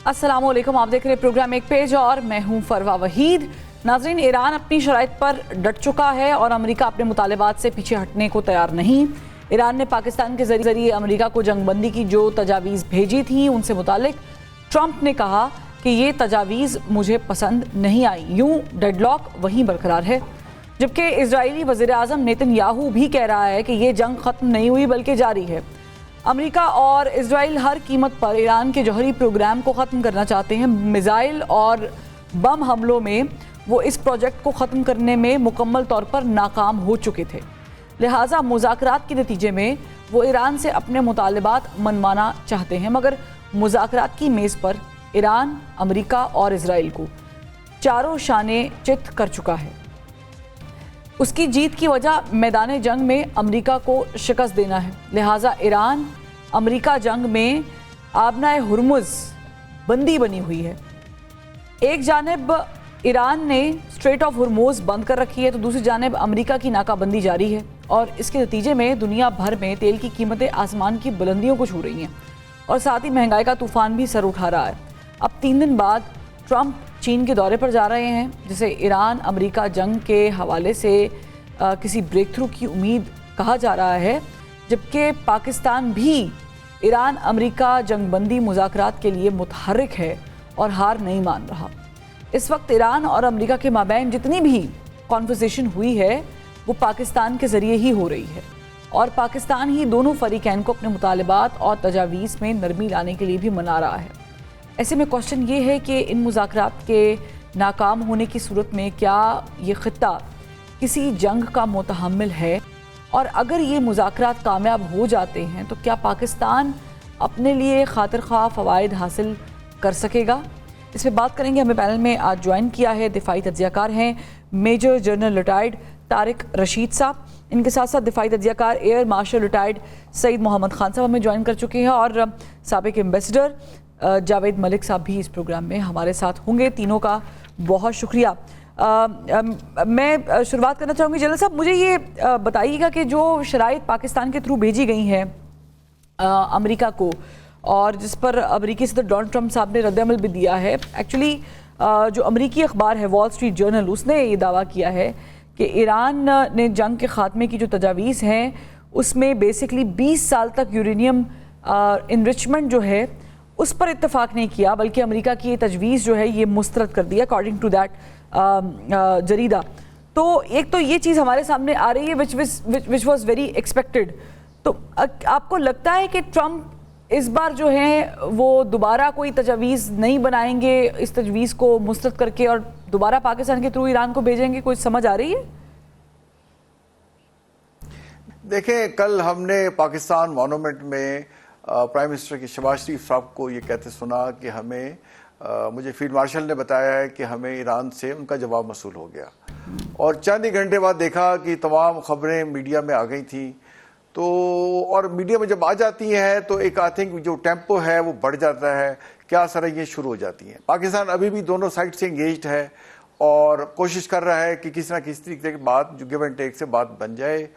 अस्सलामुअलैकुम, आप देख रहे हैं प्रोग्राम एक पेज और मैं हूं फरवा वहीद। नाज़रीन, ईरान अपनी शराइत पर डट चुका है और अमेरिका अपने मुतालबात से पीछे हटने को तैयार नहीं। ईरान ने पाकिस्तान के जरिए अमेरिका को जंगबंदी की जो तजावीज़ भेजी थी उनसे मुतालिक ट्रंप ने कहा कि ये तजावीज़ मुझे पसंद नहीं आई। यूं डेडलॉक वहीं बरकरार है, जबकि इजरायली वज़ीर आज़म नेतन्याहू भी कह रहा है कि ये जंग ख़त्म नहीं हुई बल्कि जारी है। अमेरिका और इजराइल हर कीमत पर ईरान के जौहरी प्रोग्राम को ख़त्म करना चाहते हैं। मिसाइल और बम हमलों में वो इस प्रोजेक्ट को ख़त्म करने में मुकम्मल तौर पर नाकाम हो चुके थे, लिहाजा मुज़ाकरात के नतीजे में वो ईरान से अपने मुतालबात मनवाना चाहते हैं। मगर मुज़ाकरात की मेज़ पर ईरान, अमेरिका और इजराइल को चारों शाने चित कर चुका है। उसकी जीत की वजह मैदान जंग में अमेरिका को शिकस्त देना है, लिहाजा ईरान अमेरिका जंग में आबनाए हुर्मुज़ बंदी बनी हुई है। एक जानिब ईरान ने स्ट्रेट ऑफ हुर्मुज़ बंद कर रखी है तो दूसरी जानिब अमेरिका की नाकाबंदी जारी है और इसके नतीजे में दुनिया भर में तेल की कीमतें आसमान की बुलंदियों को छू रही हैं और साथ ही महंगाई का तूफान भी सर उठा रहा है। अब 3 दिन बाद ट्रंप चीन के दौरे पर जा रहे हैं, जिसे ईरान अमेरिका जंग के हवाले से किसी ब्रेक थ्रू की उम्मीद कहा जा रहा है, जबकि पाकिस्तान भी ईरान अमेरिका जंगबंदी मुज़ाकरात के लिए मुतहर्रिक है और हार नहीं मान रहा। इस वक्त ईरान और अमेरिका के माबैन जितनी भी कॉन्वर्सेशन हुई है वो पाकिस्तान के ज़रिए ही हो रही है और पाकिस्तान ही दोनों फरीकैन को अपने मुतालबात और तजावीज़ में नरमी लाने के लिए भी मना रहा है। ऐसे में क्वेश्चन ये है कि इन मुज़ाकरात के नाकाम होने की सूरत में क्या ये ख़ित्ता किसी जंग का मुतहम्मिल है, और अगर ये मुज़ाकरात कामयाब हो जाते हैं तो क्या पाकिस्तान अपने लिए खातिर ख्वाह फ़वाइद हासिल कर सकेगा? इस पर बात करेंगे। हमें पैनल में आज ज्वाइन किया है दिफाई तज्ज़ियाकार हैं major general retired Tariq Rashid साहब, इनके साथ साथ दिफाई तज्ज़ियाकार air marshal retired Saeed Mohammad Khan साहब हमें ज्वाइन कर चुके हैं और साबिक एम्बेसडर जावेद मलिक साहब भी इस प्रोग्राम में हमारे साथ होंगे। तीनों का बहुत शुक्रिया। मैं शुरुआत करना चाहूँगी जनरल साहब, मुझे ये बताइएगा कि जो शराइत पाकिस्तान के थ्रू भेजी गई हैं अमेरिका को और जिस पर अमेरिकी सदर डोनाल्ड ट्रंप साहब ने रद्द-ए-अमल भी दिया है, एक्चुअली जो अमेरिकी अखबार है वॉल स्ट्रीट जर्नल, उसने ये दावा किया है कि ईरान ने जंग के ख़ात्मे की जो तजावीज़ हैं उसमें बेसिकली 20 साल तक यूरेनियम इनरिचमेंट जो है उस पर इत्तेफाक नहीं किया, बल्कि अमेरिका की ये तजवीज़ जो है ये मुस्तरद कर दिया अकॉर्डिंग टू दैट जरीदा। तो एक तो ये चीज़ हमारे सामने आ रही है विच वॉज वेरी एक्सपेक्टेड। तो आपको लगता है कि ट्रंप इस बार जो है वो दोबारा कोई तजवीज़ नहीं बनाएंगे, इस तजवीज़ को मुस्तरद करके और दोबारा पाकिस्तान के थ्रू ईरान को भेजेंगे? कोई समझ आ रही है? देखें, कल हमने पाकिस्तान मॉन्यूमेंट में प्राइम मिनिस्टर की शहबाज शरीफ साहब को ये कहते सुना कि हमें मुझे फील्ड मार्शल ने बताया है कि हमें ईरान से उनका जवाब मसूल हो गया और चंद ही घंटे बाद देखा कि तमाम खबरें मीडिया में आ गई थी। तो और मीडिया में जब आ जाती हैं तो एक आई थिंक जो टेम्पो है वो बढ़ जाता है, क्या सरहदें शुरू हो जाती हैं। पाकिस्तान अभी भी दोनों साइड से इंगेज्ड है और कोशिश कर रहा है कि किसी ना किसी तरीके की बात जो गिव एंड टेक से बात बन जाए,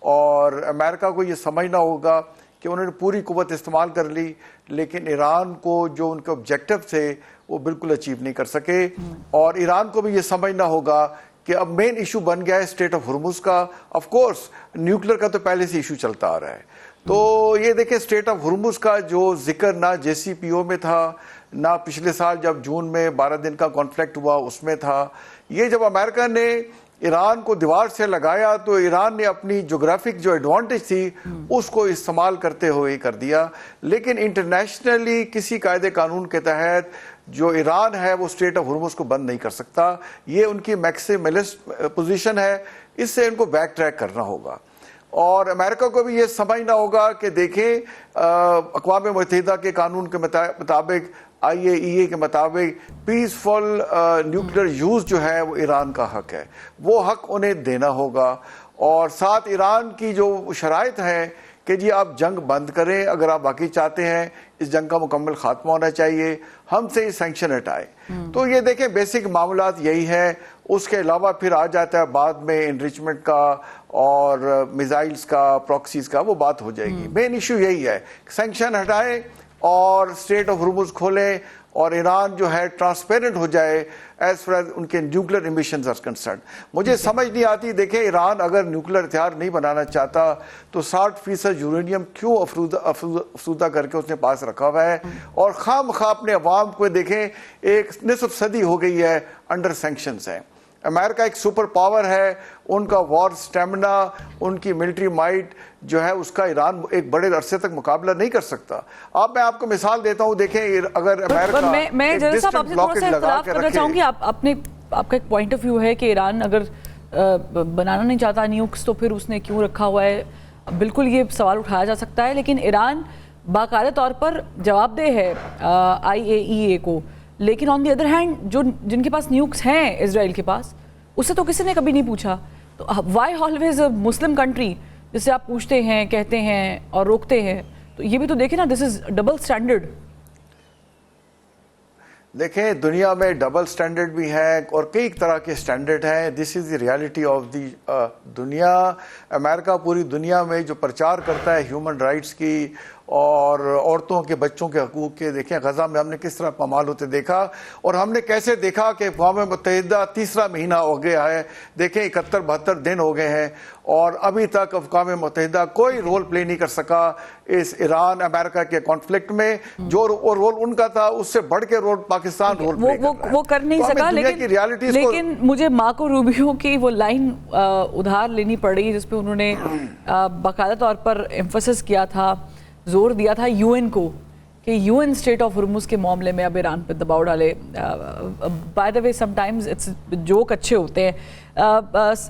और अमेरिका को ये समझना होगा कि उन्होंने पूरी कुव्वत इस्तेमाल कर ली लेकिन ईरान को जो उनके ऑब्जेक्टिव थे वो बिल्कुल अचीव नहीं कर सके। और ईरान को भी ये समझना होगा कि अब मेन इशू बन गया है स्ट्रेट ऑफ हुर्मुज़ का। ऑफ कोर्स न्यूक्लियर का तो पहले से इशू चलता आ रहा है। तो ये देखें, स्ट्रेट ऑफ हुर्मुज़ का जो जिक्र ना JCPO में था, ना पिछले साल जब जून में 12 दिन का कॉन्फ्लिक्ट हुआ उसमें था। ये जब अमेरिका ने ईरान को दीवार से लगाया तो ईरान ने अपनी जोग्राफिक जो एडवांटेज थी उसको इस्तेमाल करते हुए कर दिया, लेकिन इंटरनेशनली किसी कायदे कानून के तहत जो ईरान है वो स्ट्रेट ऑफ हुर्मुज़ को बंद नहीं कर सकता। ये उनकी मैक्सिमलिस्ट पोजीशन है, इससे इनको बैक ट्रैक करना होगा। और अमेरिका को भी ये समझना होगा कि देखें, अक़वाम मुत्तहिदा के कानून के मुताबिक, IAEA के मुताबिक पीसफुल न्यूक्लियर यूज जो है वो ईरान का हक है, वो हक उन्हें देना होगा। और साथ ईरान की जो शराइत है कि जी आप जंग बंद करें, अगर आप वाकई चाहते हैं इस जंग का मुकम्मल खात्मा होना चाहिए, हमसे सैंक्शन हटाए। तो ये देखें, बेसिक मामलात यही है। उसके अलावा फिर आ जाता है बाद में इनरिचमेंट का और मिसाइल्स का, प्रॉक्सीज का, वो बात हो जाएगी। मेन इशू यही है, सैंक्शन हटाए और स्ट्रेट ऑफ हॉर्मुज खोलें और ईरान जो है ट्रांसपेरेंट हो जाए एज फार एज उनके न्यूक्लियर एमिशंस आर कंसर्न। मुझे समझ नहीं आती, देखें ईरान अगर न्यूक्लियर हथियार नहीं बनाना चाहता तो 60% यूरेनियम क्यों अफरूदा करके उसने पास रखा हुआ है, और खामखा अपने अवाम को देखें, एक निसफ सदी हो गई है अंडर सैंक्शंस है। अमेरिका एक सुपर पावर है, उनका वॉर स्टेमिना, उनकी मिलिट्री माइट जो है उसका ईरान एक बड़े अरसे तक मुकाबला नहीं कर सकता। अब मैं आपको मिसाल देता हूं, देखें अगर अमेरिका मैं जरा साहब आपसे थोड़ा सा इख्तिलाफ करना चाहूंगी। आपका एक पॉइंट ऑफ व्यू है कि ईरान अगर बनाना नहीं चाहता न्यूक्स तो फिर उसने क्यों रखा हुआ है, बिल्कुल ये सवाल उठाया जा सकता है, लेकिन ईरान बाकायदा तौर पर जवाबदेह है IAEA को, लेकिन ऑन द अदर हैंड जो जिनके पास न्यूक्स हैं इजराइल के पास, उससे तो किसी ने कभी नहीं पूछा। तो why always a Muslim country जिससे आप पूछते हैं, कहते हैं और रोकते हैं, तो ये भी तो देखें ना, दिस इज डबल स्टैंडर्ड। देखें दुनिया में डबल स्टैंडर्ड भी है और कई तरह के स्टैंडर्ड हैं। This is the reality of the दुनिया। अमेरिका पूरी दुनिया में जो प्रचार करता है ह्यूमन राइट्स की और औरतों के बच्चों के हकूक़ के, देखें गज़ा में हमने किस तरह पामाल होते देखा, और हमने कैसे देखा कि अक़वाम मुत्तहिदा तीसरा महीना हो गया है, देखें 71-72 दिन हो गए हैं और अभी तक अक़वाम मुत्तहिदा कोई रोल प्ले नहीं कर सका इस ईरान अमेरिका के कॉन्फ्लिक्ट में। जो रोल उनका था उससे बढ़ के रोल पाकिस्तान रोल प्ले वो कर नहीं सका। लेकिन मुझे मार्को रूबियो की वो लाइन उधार लेनी पड़ी जिसपे उन्होंने बाकायदा तौर पर एम्फसिस किया था, जोर दिया था यूएन को कि यूएन स्टेट ऑफ हॉर्मुज के मामले में अब ईरान पर दबाव डाले। By the way sometimes it's joke अच्छे होते हैं।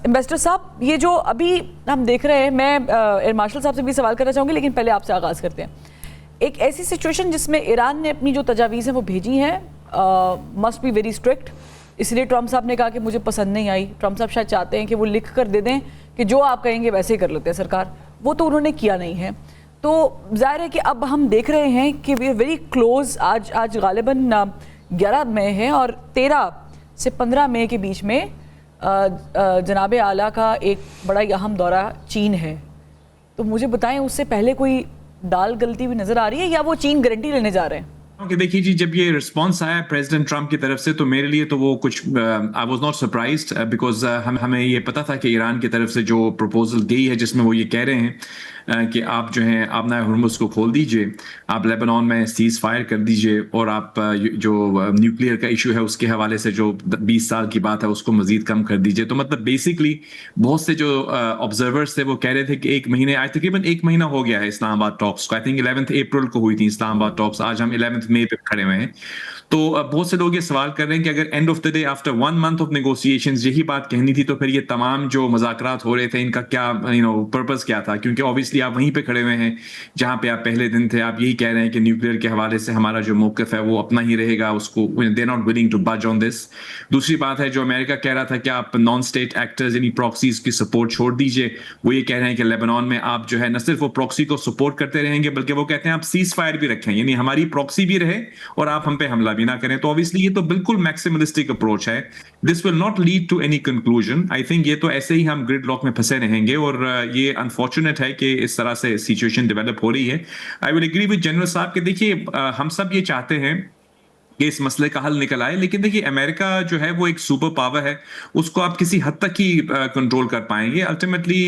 एम्बेसडर साहब, ये जो अभी हम देख रहे हैं, मैं एयर मार्शल साहब से भी सवाल करना चाहूँगी, लेकिन पहले आपसे आगाज़ करते हैं। एक ऐसी सिचुएशन जिसमें ईरान ने अपनी जो तजावीज़ हैं वो भेजी हैं, मस्ट बी वेरी स्ट्रिक्ट, इसलिए ट्रम्प साहब ने कहा कि मुझे पसंद नहीं आई। ट्रम्प साहब शायद चाहते हैं कि वो लिख कर दे दें कि जो आप कहेंगे वैसे ही कर लेते हैं सरकार, वो तो उन्होंने किया नहीं है। तो जाहिर है कि अब हम देख रहे हैं कि वी आर वेरी क्लोज। आज गालिबन 11 मई है और 13 से 15 मई के बीच में जनाब आला का एक बड़ा अहम दौरा चीन है। तो मुझे बताएं, उससे पहले कोई दाल गलती भी नज़र आ रही है या वो चीन गारंटी लेने जा रहे हैं? देखिए जी, जब ये रिस्पांस आया प्रेसिडेंट ट्रम्प की तरफ से तो मेरे लिए तो वो कुछ I was not surprised, because हमें ये पता था कि ईरान की तरफ से जो प्रपोजल गई है जिसमें वो ये कह रहे हैं कि आप जो है अपना हॉर्मुज को खोल दीजिए, आप लेबनान में सीज फायर कर दीजिए, और आप जो न्यूक्लियर का इशू है उसके हवाले से जो 20 साल की बात है उसको मजीद कम कर दीजिए। तो मतलब बेसिकली बहुत से जो ऑब्जर्वर्स थे वो कह रहे थे कि एक महीने, आज तकरीबन एक महीना हो गया है इस्लामाबाद टॉक्स को। आई थिंक 11 अप्रैल को हुई थी इस्लामाबाद टॉक्स, आज हम 11 मई पे खड़े हुए हैं। तो बहुत से लोग ये सवाल कर रहे हैं कि अगर end of the day after 1 month of negotiations यही बात कहनी थी तो फिर ये तमाम जो मुज़ाकरात हो रहे थे इनका क्या पर्पस क्या था? क्योंकि ऑब्वियसली आप वहीं पे खड़े हुए हैं जहां पे आप पहले दिन थे, आप यही कह रहे हैं कि न्यूक्लियर के हवाले से हमारा जो मौक़िफ़ है वो अपना ही रहेगा, उसको दे नॉट विलिंग टू बज ऑन दिस। दूसरी बात है जो अमेरिका कह रहा था कि आप नॉन स्टेट एक्टर्स यानी प्रॉक्सीज की सपोर्ट छोड़ दीजिए, वो ये कह रहे हैं कि लेबनान में आप जो है न सिर्फ वो प्रॉक्सी को सपोर्ट करते रहेंगे बल्कि वो कहते हैं आप सीज फायर भी रखें, यानी हमारी प्रॉक्सी भी रहे और आप हम पे हमला भी ना करें। तो ऑब्वियसली ये तो बिल्कुल मैक्सिमलिस्टिक अप्रोच है। This will not lead to any conclusion. I think ये तो ऐसे ही हम ग्रिड लॉक में फंसे रहेंगे और ये अनफॉर्चुनेट है कि इस तरह से सिचुएशन डेवलप हो रही है। I will agree with general साहब कि देखिए हम सब ये चाहते हैं कि इस मसले का हल निकल आए, लेकिन देखिए अमेरिका जो है वो एक सुपर पावर है, उसको आप किसी हद तक ही कंट्रोल कर पाएंगे। अल्टीमेटली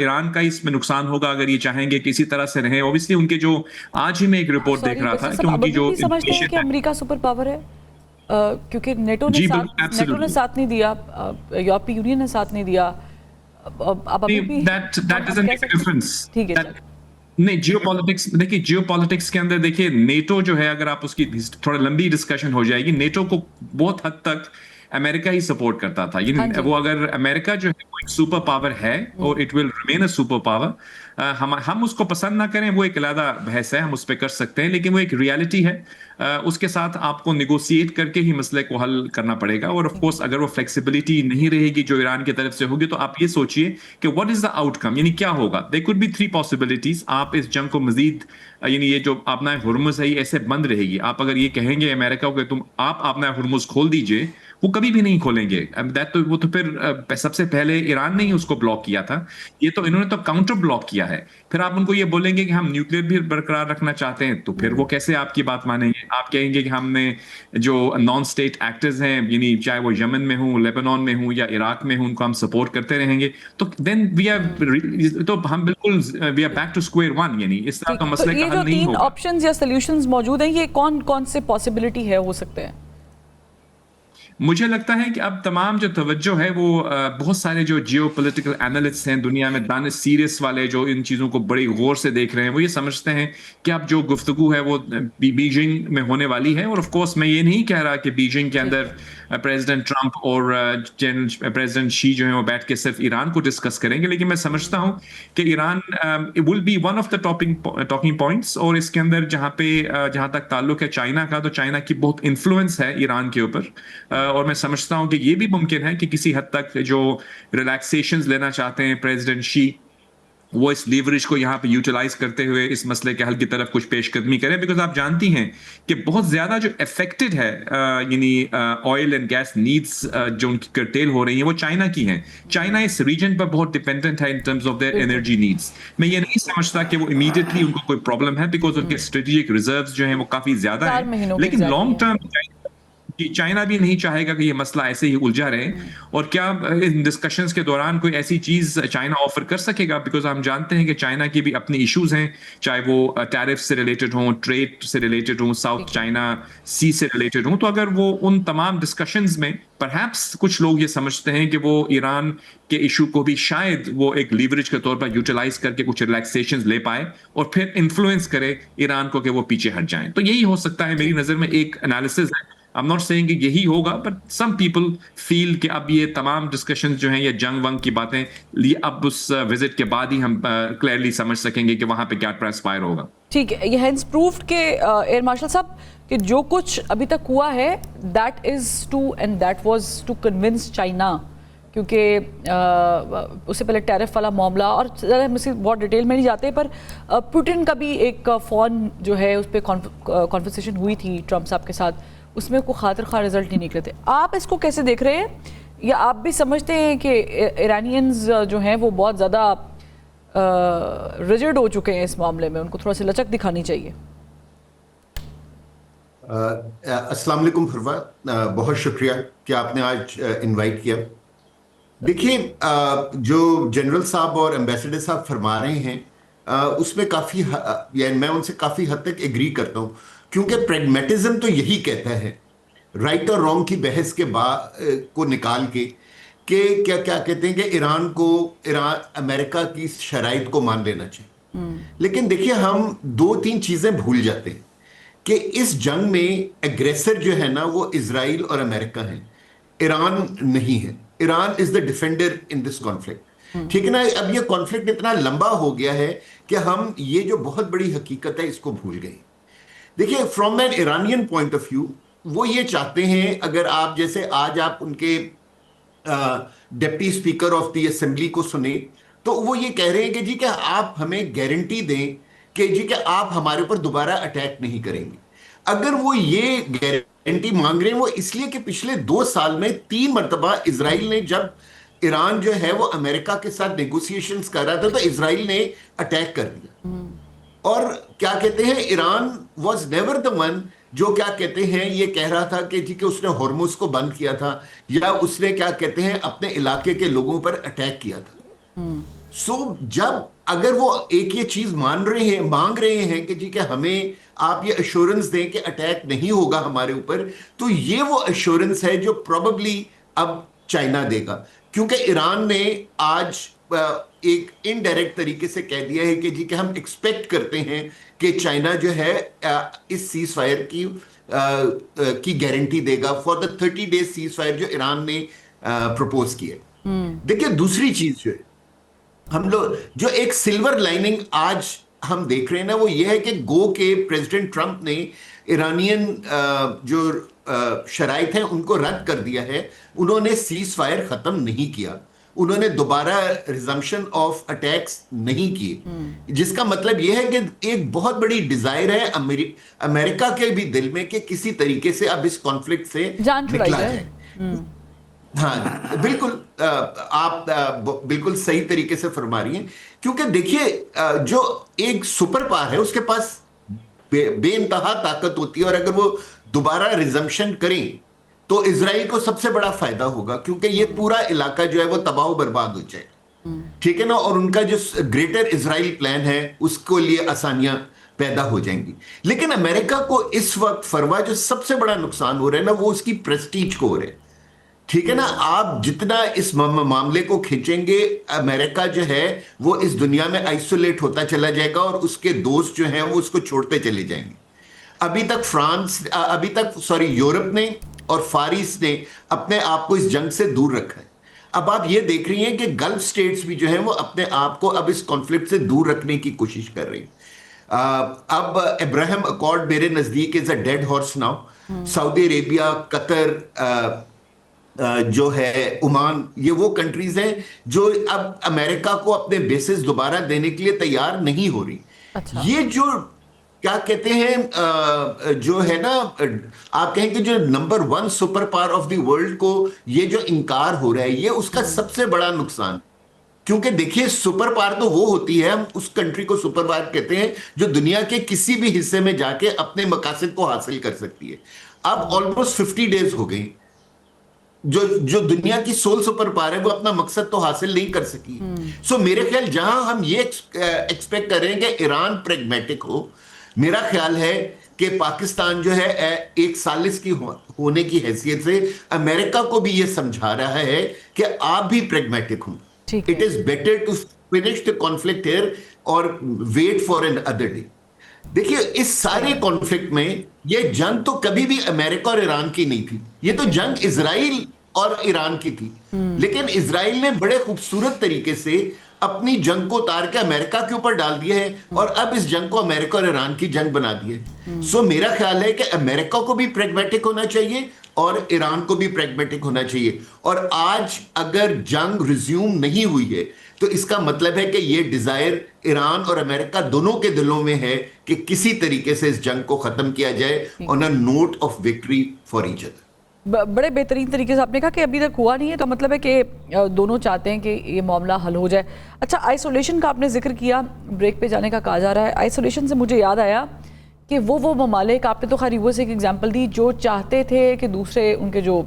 ईरान का इसमें नुकसान होगा अगर ये चाहेंगे किसी तरह से रहे। ऑब्वियसली उनके जो आज ही मैं एक रिपोर्ट देख रहा था कि उनकी जो समझते हैं कि अमेरिका सुपर पावर है क्योंकि नेटो ने साथ नहीं दिया, यूरोपीय यूनियन ने साथ नहीं दिया। अब अभी भी that doesn't make a difference. ठीक है, नहीं, जियोपॉलिटिक्स देखिए, जियोपॉलिटिक्स के अंदर देखिए नेटो जो है, अगर आप उसकी थोड़ा लंबी डिस्कशन हो जाएगी, नेटो को बहुत हद तक अमेरिका ही सपोर्ट करता था। वो अगर अमेरिका जो है वो एक सुपर पावर है और it will remain a super power. हम उसको पसंद ना करें वो एक अलग बहस है, हम उस पर कर सकते हैं, लेकिन वो एक रियलिटी है। उसके साथ आपको निगोशिएट करके ही मसले को हल करना पड़ेगा। और ऑफ कोर्स अगर वो फ्लेक्सिबिलिटी नहीं रहेगी जो ईरान की तरफ से होगी तो आप ये सोचिए कि व्हाट इज द आउटकम, यानी क्या होगा। There could be 3 possibilities. आप इस जंग को मजीद, यानी ये जो अपना हुर्मुज है ये ऐसे बंद रहेगी। आप अगर ये कहेंगे अमेरिका को तुम आप अपना हुर्मुज खोल दीजिए, वो कभी भी नहीं खोलेंगे। वो तो फिर सबसे पहले ईरान ने ही उसको ब्लॉक किया था, ये तो इन्होंने तो काउंटर ब्लॉक किया है। फिर आप उनको ये बोलेंगे कि हम न्यूक्लियर भी बरकरार रखना चाहते हैं, तो फिर वो कैसे आपकी बात मानेंगे? आप कहेंगे कि हमने जो नॉन स्टेट एक्टर्स हैं, यानी चाहे वो यमन में हो, लेबनान में हो या इराक में हो, उनको हम सपोर्ट करते रहेंगे, तो देन वी आर, तो हम बिल्कुल we are back to square one, यानी इस तरह ठीक तो है, तो मसले ये का जो हल नहीं तीन होगा। ऑप्शंस या सॉल्यूशंस मौजूद हैं, ये कौन कौन से पॉसिबिलिटी है हो सकते हैं? मुझे लगता है कि अब तमाम जो तवज्जो है वो बहुत सारे जो जियो पोलिटिकल एनालिस्ट हैं दुनिया में, दाने सीरियस वाले जो इन चीज़ों को बड़ी गौर से देख रहे हैं, वो ये समझते हैं कि अब जो गुफ्तगू है वो बीजिंग में होने वाली है। और ऑफ कोर्स मैं ये नहीं कह रहा कि बीजिंग के अंदर प्रेसिडेंट ट्रंप और प्रेसिडेंट शी जो है वो बैठ के सिर्फ ईरान को डिस्कस करेंगे, लेकिन मैं समझता हूँ कि Iran will be one of the talking points. और इसके अंदर जहाँ तक ताल्लुक है चाइना का, तो चाइना की बहुत इन्फ्लुएंस है ईरान के ऊपर। और मैं समझता हूं कि ये भी मुमकिन है कि किसी हद तक जो रिलैक्सेशंस लेना चाहते हैं प्रेसिडेंट शी, वो इस लीवरेज को यहाँ पे यूटिलाइज करते हुए इस मसले के हल की तरफ कुछ पेशकदमी करें। बिकॉज आप जानती हैं कि बहुत ज्यादा जो अफेक्टेड है यानी ऑयल एंड गैस नीड्स जो उनकी कर्टेल हो रही है वो चाइना की हैं। चाइना इस रीजन पर बहुत डिपेंडेंट है in terms of their energy needs. मैं ये नहीं समझता कि वो इमीडिएटली उनको कोई प्रॉब्लम है, बिकॉज उनके स्ट्रेटेजिक रिजर्व्स जो हैं वो काफी ज्यादा 4 है, महीनों के लेकिन लॉन्ग exactly टर्म कि चाइना भी नहीं चाहेगा कि ये मसला ऐसे ही उलझा रहे। और क्या इन डिस्कशंस के दौरान कोई ऐसी चीज चाइना ऑफर कर सकेगा? बिकॉज हम जानते हैं कि चाइना की भी अपने इश्यूज हैं, चाहे वो टैरिफ से रिलेटेड हों, ट्रेड से रिलेटेड हों, साउथ चाइना सी से रिलेटेड हों। तो अगर वो उन तमाम डिस्कशंस में परहैप्स कुछ लोग ये समझते हैं कि वो ईरान के इशू को भी शायद वो एक लीवरेज के तौर पर यूटिलाइज करके कुछ रिलैक्सेशंस ले पाए और फिर इन्फ्लुएंस करे ईरान को कि वो पीछे हट जाएं। तो यही हो सकता है, मेरी नजर में एक एनालिसिस है। आई एम नॉट सेइंग कि यही होगा, बट सम पीपल फील कि अब ये तमाम डिस्कशंस जो हैं, ये जंग वंग की बातें, ये अब उस विजिट के बाद ही हम क्लियरली समझ सकेंगे कि वहां पे क्या ट्रांसपायर होगा। ठीक है, ये हैंस प्रूव्ड के एयर मार्शल साहब कि जो कुछ अभी तक हुआ है that is to end that was to convince China, क्योंकि उससे पहले टैरिफ वाला मामला, और हम इसकी बहुत डिटेल में नहीं जाते, पर पुतिन का भी एक फ़ोन जो है उस पर कॉन्वर्सेशन हुई थी ट्रंप साहब के साथ, उसमें कोई खातिर खा रिजल्ट नहीं निकले थे। आप इसको कैसे देख रहे हैं, या आप भी समझते हैं कि ईरानियंस जो हैं वो बहुत ज़्यादा रिजिड हो चुके हैं इस मामले में, उनको थोड़ा सा लचक दिखानी चाहिए? अस्सलाम वालेकुम फरवा, बहुत शुक्रिया कि आपने आज इनवाइट किया। देखिए, जो जनरल साहब और एम्बेसडर साहब फरमा रहे हैं उसमें काफ़ी मैं उनसे काफ़ी हद तक एग्री करता हूँ, क्योंकि प्रेगमेटिज्म तो यही कहता है, राइट और रॉन्ग की बहस के बाद को निकाल के क्या कहते हैं कि ईरान अमेरिका की शराइत को मान लेना चाहिए। लेकिन देखिए, हम 2-3 चीज़ें भूल जाते हैं कि इस जंग में एग्रेसर जो है ना वो इजराइल और अमेरिका है, ईरान नहीं है। Iran is the defender in this conflict, ठीक है ना। अब ये कॉन्फ्लिक्ट इतना लंबा हो गया है कि हम ये जो बहुत बड़ी हकीकत है इसको भूल गए। देखिए, from N Iranian point of view वो ये चाहते हैं, अगर आप जैसे आज आप उनके deputy speaker of the assembly को सुने, तो वो ये कह रहे हैं कि जी कि आप हमें गारंटी दें कि जी कि आप हमारे ऊपर दोबारा अटैक नहीं करेंगे। अगर वो ये गारंटी मांग रहे हैं, वो इसलिए कि पिछले 2 साल में 3 मरतबा इजराइल ने, जब ईरान जो है वो अमेरिका के साथ नेगोशिएशंस कर रहा था, तो इजराइल ने अटैक कर दिया। और क्या कहते हैं, Iran was never the one जो क्या कहते हैं ये कह रहा था कि जी कि उसने हॉर्मुज को बंद किया था, या उसने क्या कहते हैं अपने इलाके के लोगों पर अटैक किया था। सो जब अगर वो एक ये चीज मांग रहे हैं कि जी कि हमें आप ये एश्योरेंस दें कि अटैक नहीं होगा हमारे ऊपर, तो ये वो एश्योरेंस है जो प्रोबेबली अब चाइना देगा, क्योंकि ईरान ने आज एक इनडायरेक्ट तरीके से कह दिया है कि जी कि हम एक्सपेक्ट करते हैं कि चाइना जो है इस सीज फायर की गारंटी देगा for the 30 days cease fire जो ईरान ने प्रपोज किया। देखिए, दूसरी चीज जो है, हम लोग जो एक सिल्वर लाइनिंग आज हम देख रहे हैं ना, वो ये है कि गो के प्रेसिडेंट ट्रंप ने ईरानियन जो शराइत हैं उनको रद्द कर दिया है। उन्होंने सीज फायर खत्म नहीं किया, उन्होंने दोबारा रिजम्पशन ऑफ अटैक्स नहीं किए, जिसका मतलब यह है कि एक बहुत बड़ी डिजायर है अमेरिका के भी दिल में कि किसी तरीके से अब इस कॉन्फ्लिक्ट से निकला जाए। हाँ बिल्कुल, आप बिल्कुल सही तरीके से फरमा रही हैं, क्योंकि देखिए जो एक सुपर पावर है उसके पास बेइंतहा ताकत होती है, और अगर वो दोबारा रिजम्पशन करें तो इजराइल को सबसे बड़ा फायदा होगा, क्योंकि ये पूरा इलाका जो है वो तबाह बर्बाद हो जाए, ठीक है ना। और उनका जो ग्रेटर इजराइल प्लान है उसको लिए आसानियां पैदा हो जाएंगी। लेकिन अमेरिका को इस वक्त फरवा जो सबसे बड़ा नुकसान हो रहा है ना, वो उसकी प्रेस्टीज को हो रहा है, ठीक है ना। आप जितना इस मामले को खींचेंगे, अमेरिका जो है वो इस दुनिया में आइसोलेट होता चला जाएगा, और उसके दोस्त जो हैं वो उसको छोड़ते चले जाएंगे। अभी तक यूरोप ने और फार ईस्ट ने अपने आप को इस जंग से दूर रखा है। अब आप ये देख रही हैं कि गल्फ स्टेट्स भी जो है वो अपने आप को अब इस कॉन्फ्लिक्ट से दूर रखने की कोशिश कर रही हैं। अब अब्राहम अकॉर्ड मेरे नजदीक is a dead horse now. Saudi Arabia, Qatar, जो है ओमान, ये वो कंट्रीज हैं जो अब अमेरिका को अपने बेसिस दोबारा देने के लिए तैयार नहीं हो रही। अच्छा। ये जो क्या कहते हैं जो है ना, आप कहेंगे जो number 1 super power of the world को ये जो इनकार हो रहा है, ये उसका सबसे बड़ा नुकसान। क्योंकि देखिए सुपर पावर तो वो होती है, हम उस कंट्री को सुपर पावर कहते हैं जो दुनिया के किसी भी हिस्से में जाके अपने मकासद को हासिल कर सकती है। अब ऑलमोस्ट 50 डेज हो गई, जो दुनिया की सोल सुपर पावर है वो अपना मकसद तो हासिल नहीं कर सकी। सो मेरे ख्याल जहां हम ये एक्सपेक्ट कर रहे हैं कि ईरान प्रेगमेटिक हो, मेरा ख्याल है कि पाकिस्तान जो है एक सालिस की होने की हैसियत से अमेरिका को भी ये समझा रहा है कि आप भी प्रेगमेटिक हो। It is better to finish the conflict here और wait for another day. देखिए इस सारे कॉन्फ्लिक्ट में ये जंग तो कभी भी अमेरिका और ईरान की नहीं थी, ये तो जंग इजराइल और ईरान की थी। लेकिन इजराइल ने बड़े खूबसूरत तरीके से अपनी जंग को उतार के अमेरिका के ऊपर डाल दिया है, और अब इस जंग को अमेरिका और ईरान की जंग बना दी है। सो मेरा ख्याल है कि अमेरिका को भी प्रेगमेटिक होना चाहिए और ईरान को भी प्रेगमेटिक होना चाहिए। और आज अगर जंग रिज्यूम नहीं हुई है तो इसका मतलब है कि ये डिजायर ईरान और अमेरिका दोनों के दिलों में है कि किसी तरीके से इस जंग को खत्म किया जाए on a note of victory for each other. बड़े बेहतरीन तरीके से आपने कहा कि अभी तक हुआ नहीं है, तो मतलब है कि दोनों चाहते हैं कि ये मामला हल हो जाए। अच्छा, आइसोलेशन का आपने जिक्र किया, ब्रेक पे जाने का कहा जा रहा है। आइसोलेशन से मुझे याद आया कि वो ममालिक, आपने तो खैर यूएस एक एग्जांपल दी, जो चाहते थे कि दूसरे उनके जो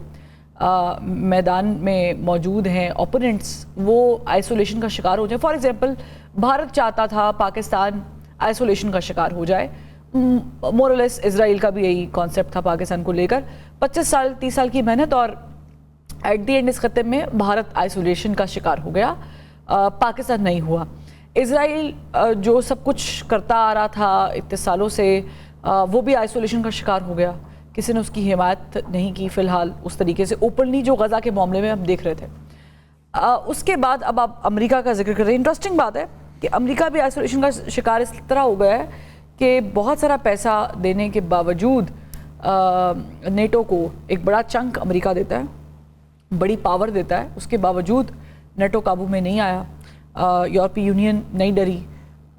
मैदान में मौजूद हैं ओपोनेंट्स, वो आइसोलेशन का शिकार हो जाए। फॉर एग्जांपल भारत चाहता था पाकिस्तान आइसोलेशन का शिकार हो जाए। मोरलेस इजराइल का भी यही कॉन्सेप्ट था पाकिस्तान को लेकर। 25 साल 30 साल की मेहनत, और एट द एंड इस खत्ते में भारत आइसोलेशन का शिकार हो गया, पाकिस्तान नहीं हुआ। इजराइल जो सब कुछ करता आ रहा था इतने सालों से, वो भी आइसोलेशन का शिकार हो गया। किसी ने उसकी हिमायत नहीं की फिलहाल उस तरीके से ओपनली, जो गज़ा के मामले में हम देख रहे थे। उसके बाद अब आप अमेरिका का जिक्र कर रहे हैं। इंटरेस्टिंग बात है कि अमेरिका भी आइसोलेशन का शिकार इस तरह हो गया है कि बहुत सारा पैसा देने के बावजूद नेटो को एक बड़ा चंक अमेरिका देता है, बड़ी पावर देता है, उसके बावजूद नेटो काबू में नहीं आया। यूरोपीय यूनियन नहीं डरी,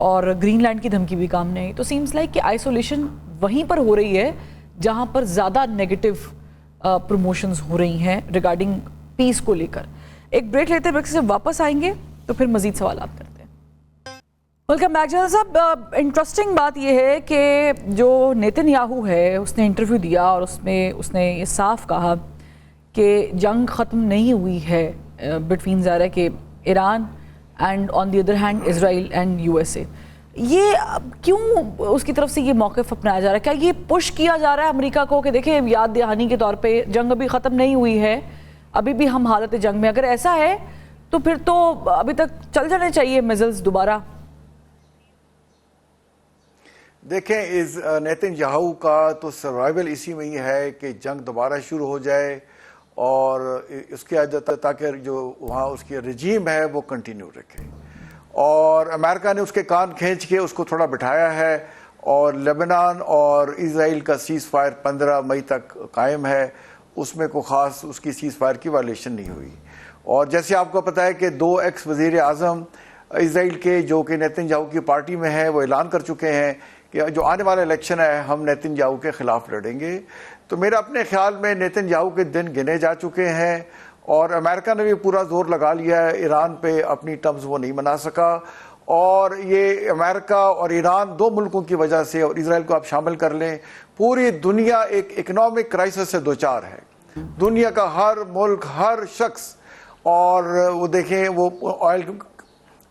और ग्रीनलैंड की धमकी भी काम नहीं। तो सीम्स लाइक कि आइसोलेशन वहीं पर हो रही है जहां पर ज़्यादा नेगेटिव प्रमोशंस हो रही हैं रिगार्डिंग पीस को लेकर। एक ब्रेक लेते हैं, ब्रेक से वापस आएंगे तो फिर मजीद सवाल आप करते हैं। वेलकम बैक जनरल साहब। इंटरेस्टिंग बात यह है कि जो नेतन्याहू है उसने इंटरव्यू दिया और उसमें उसने ये साफ कहा कि जंग ख़त्म नहीं हुई है बिटवीन ज़ारा के Iran and on the other hand Israel and USA. ये क्यों उसकी तरफ से ये मौक़िफ़ अपनाया जा रहा है? क्या ये पुश किया जा रहा है अमेरिका को कि देखिए याद दहानी के तौर पे जंग अभी ख़त्म नहीं हुई है, अभी भी हम हालत जंग में? अगर ऐसा है तो फिर तो अभी तक चल जाने चाहिए मिसाइल्स दोबारा। देखें, इस नेतन्याहू का तो सर्वाइवल इसी में ही है कि जंग दोबारा शुरू हो जाए और इसके आदत ताकि जो वहाँ उसकी रजीम है वो कंटिन्यू रखे। और अमेरिका ने उसके कान खींच के उसको थोड़ा बिठाया है, और लेबनान और इजराइल का सीज़ फायर 15 मई तक कायम है, उसमें कोई ख़ास उसकी सीज़ फायर की वायलेशन नहीं हुई। और जैसे आपको पता है कि 2 एक्स वज़ीर आज़म इजराइल के जो कि नेतन्याहू की पार्टी में है, वो ऐलान कर चुके हैं कि जो आने वाला इलेक्शन है हम नेतन्याहू के ख़िलाफ़ लड़ेंगे। तो मेरा अपने ख्याल में नेतन्याहू के दिन गिने जा चुके हैं और अमेरिका ने भी पूरा जोर लगा लिया है ईरान पे, अपनी टर्म्स वो नहीं बना सका। और ये अमेरिका और ईरान दो मुल्कों की वजह से, और इसराइल को आप शामिल कर लें, पूरी दुनिया एक इकोनॉमिक क्राइसिस से दो चार है। दुनिया का हर मुल्क, हर शख्स, और वो देखें वो ऑयल,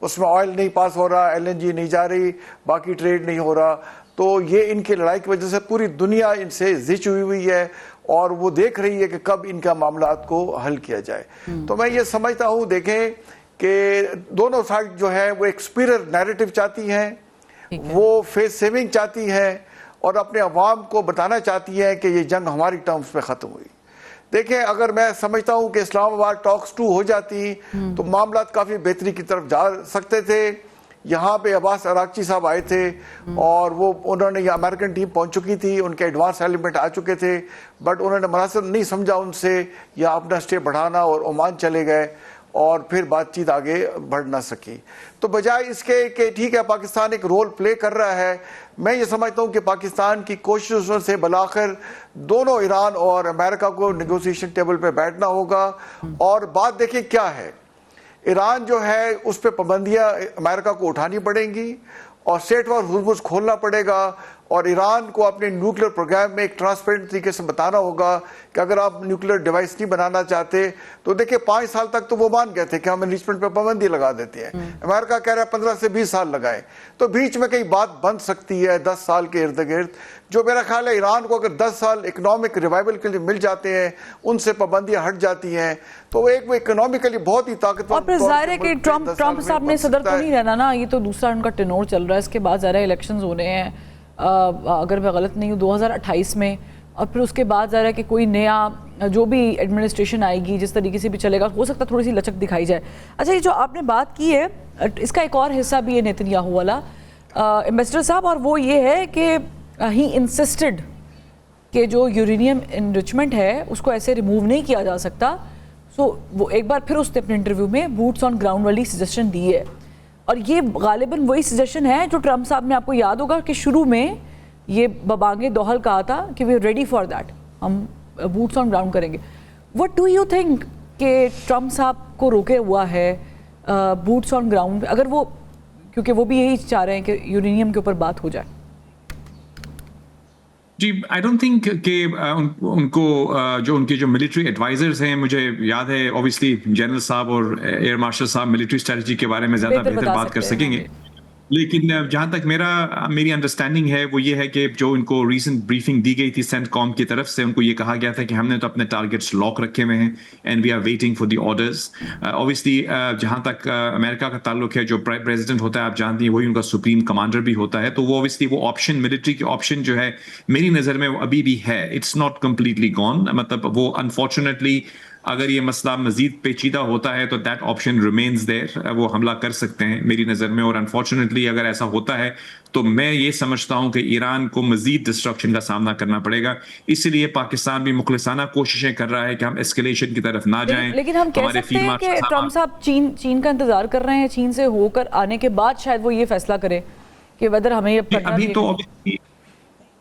उसमें ऑयल नहीं पास हो रहा, LNG नहीं जा रही, बाकी ट्रेड नहीं हो रहा। तो ये इनकी लड़ाई की वजह से पूरी दुनिया इनसे जिच हुई है और वो देख रही है कि कब इनका मामलात को हल किया जाए। तो मैं ये समझता हूँ, देखें कि दोनों साइड जो है वो एक सुपीरियर नैरेटिव चाहती हैं, वो फेस सेविंग चाहती हैं और अपने अवाम को बताना चाहती हैं कि ये जंग हमारी टर्म्स पे ख़त्म हुई। देखें, अगर मैं समझता हूं कि इस्लामाबाद टॉक्स 2 हो जाती तो मामलात काफ़ी बेहतरी की तरफ जा सकते थे। यहाँ पे अब्बास अरागची साहब आए थे और वो उन्होंने, ये अमेरिकन टीम पहुंच चुकी थी, उनके एडवांस एलिमेंट आ चुके थे, बट उन्होंने मुनासिब नहीं समझा उनसे, या अपना स्टे बढ़ाना और ओमान चले गए और फिर बातचीत आगे बढ़ ना सकी। तो बजाय इसके कि ठीक है पाकिस्तान एक रोल प्ले कर रहा है, मैं ये समझता हूँ कि पाकिस्तान की कोशिशों से बलाखिर दोनों ईरान और अमेरिका को नेगोशिएशन टेबल पे बैठना होगा। और बात देखिए क्या है, ईरान जो है उस पर पाबंदियाँ अमेरिका को उठानी पड़ेंगी और स्ट्रेट फॉर हुर्मुज़ खोलना पड़ेगा, और ईरान को अपने न्यूक्लियर प्रोग्राम में एक ट्रांसपेरेंट तरीके से बताना होगा कि अगर आप न्यूक्लियर डिवाइस नहीं बनाना चाहते तो देखिए 5 साल तक तो वो मान गए थे कि हम एनरिचमेंट पे पाबंदी लगा देते हैं। अमेरिका कह रहा है 15 से 20 साल लगाए, तो बीच में कई बात बन सकती है 10 साल के इर्द गिर्द, जो मेरा ख्याल है ईरान को अगर 10 साल इकोनॉमिक रिवाइवल के लिए मिल जाते हैं, उनसे पाबंदियां हट जाती हैं, तो वो एक वो इकोनॉमिकली बहुत ही ताकतवर। और फिर जाहिर है कि ट्रंप साहब ने सदर तो नहीं रहना ना, ये तो दूसरा उनका टेनोर चल रहा है, इसके बाद ज़रा इलेक्शंस हो रहे हैं, अगर मैं गलत नहीं हूँ 2028 में, और फिर उसके बाद ज़रा कि कोई नया जो भी एडमिनिस्ट्रेशन आएगी जिस तरीके से भी चलेगा, हो सकता है थोड़ी सी लचक दिखाई जाए। अच्छा, ये जो आपने बात की है इसका एक और हिस्सा भी है नेतन्याहू वाला, एम्बेसडर साहब, और वो ये है कि ही इंसिस्टेड कि जो यूरेनियम इनरिचमेंट है उसको ऐसे रिमूव नहीं किया जा सकता। सो वो एक बार फिर उसने अपने इंटरव्यू में बूट्स ऑन ग्राउंड वाली सजेशन दी है, और ये गालिबन वही सजेशन है जो ट्रंप साहब ने, आपको याद होगा कि शुरू में ये बबांगे दोहल कहा था कि we are ready for that, हम बूट्स ऑन ग्राउंड करेंगे। व्हाट डू यू थिंक कि ट्रंप साहब को रोके हुआ है बूट्स ऑन ग्राउंड, अगर वो, क्योंकि वो भी यही चाह रहे हैं कि यूरेनियम के ऊपर बात हो जाए? जी, आई डोंट थिंक कि उनको जो उनके जो मिलिट्री एडवाइजर्स हैं, मुझे याद है ऑब्वियसली जनरल साहब और एयर मार्शल साहब मिलिट्री स्ट्रेटजी के बारे में ज़्यादा बेहतर बात कर सकेंगे, लेकिन जहाँ तक मेरी अंडरस्टैंडिंग है वो ये है कि जो उनको रीसेंट ब्रीफिंग दी गई थी सेंटकॉम की तरफ से, उनको ये कहा गया था कि हमने तो अपने टारगेट्स लॉक रखे हुए हैं and we are waiting for the orders. Obviously जहाँ तक अमेरिका का ताल्लुक है, जो प्रेसिडेंट होता है आप जानती हैं वही उनका सुप्रीम कमांडर भी होता है, तो वो ऑब्वियसली वो ऑप्शन, मिलिट्री की ऑप्शन जो है मेरी नज़र में वो अभी भी है, इट्स नॉट कम्प्लीटली गॉन। मतलब वो अनफॉर्चुनेटली अगर ये मसला मजीद पेचीदा होता है तो दैट ऑप्शन रिमेन्स देयर, वो हमला कर सकते हैं मेरी नज़र में, और अनफॉर्चुनेटली अगर ऐसा होता है तो मैं ये समझता हूं कि ईरान को मजीद डिस्ट्रक्शन का सामना करना पड़ेगा। इसलिए पाकिस्तान भी मुखलिसाना कोशिशें कर रहा है कि हम एस्केलेशन की तरफ ना जाएं। लेकिन हम कह सकते हैं कि ट्रंप साहब चीन का इंतजार कर रहे हैं, चीन से होकर आने के बाद शायद वो ये फैसला करे कि वेदर हमें अभी तो